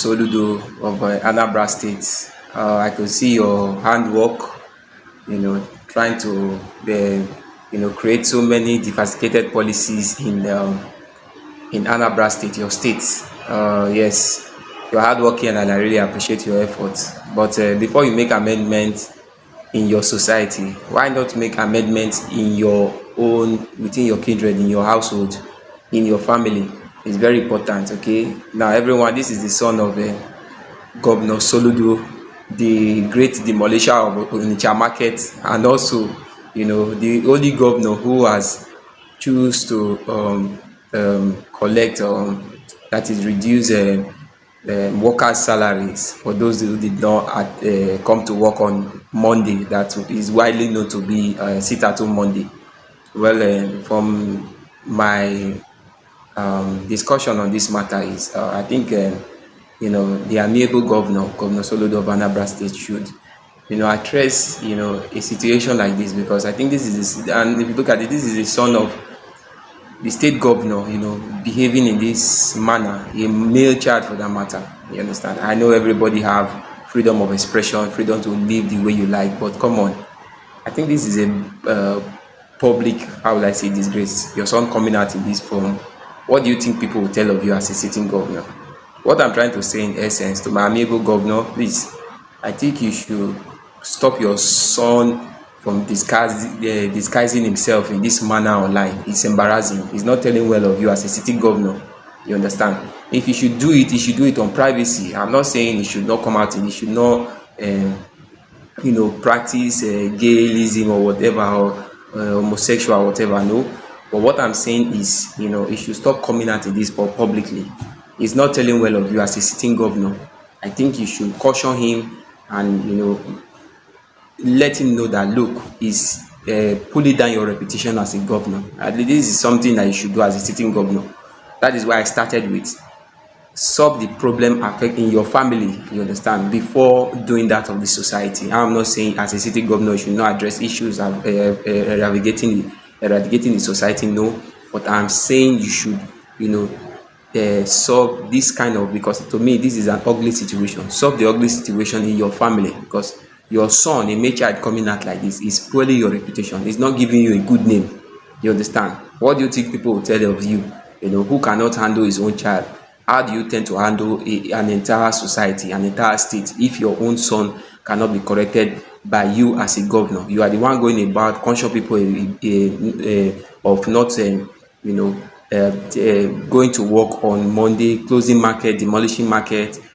Soludo of Anambra State. I could see your handwork, trying to, create so many diversified policies in Anambra State, your state. Yes, you're hardworking and I really appreciate your efforts. But before you make amendments in your society, why not make amendments in your own, within your kindred, in your household, in your family? It's very important. Okay, now everyone, this is the son of Governor Soludo, the great demolisher of Onitsha market, and also the only governor who has choose to collect, that is reduce workers' salaries for those who did not come to work on Monday. That is widely known to be sit-at-home Monday. Well, from my discussion on this matter is, I think the amiable Governor Soludo of Anambra State should address a situation like this, because I think this is and if you look at it, this is the son of the state governor, behaving in this manner, a male child for that matter. You understand? I know everybody have freedom of expression, freedom to live the way you like, but come on, I think this is a public, how will I say, disgrace. Your son coming out in this form. What do you think people will tell of you as a sitting governor? What I'm trying to say in essence to my amiable governor, please, I think you should stop your son from disguising himself in this manner online. It's embarrassing. It's not telling well of you as a sitting governor. You understand? If you should do it, he should do it on privacy. I'm not saying he should not come out and he should not practice gayism or whatever, or homosexual or whatever. No, but what I'm saying is, he should stop coming out in this publicly. It's not telling well of you as a sitting governor. I think you should caution him and let him know that, look, is pulling down your reputation as a governor. This is something that you should do as a sitting governor. That is why I started with solve the problem affecting your family, you understand, before doing that of the society. I'm not saying as a city governor you should not address issues of eradicating the society, no, but I'm saying you should solve this kind of, because to me this is an ugly situation. Solve the ugly situation in your family, because your son, a male child, coming out like this is spoiling your reputation. It's not giving you a good name. You understand? What do you think people will tell of you? Who cannot handle his own child? How do you tend to handle an entire society, an entire state, if your own son cannot be corrected by you as a governor? You are the one going about caution people of not going to work on Monday, closing market, demolishing market,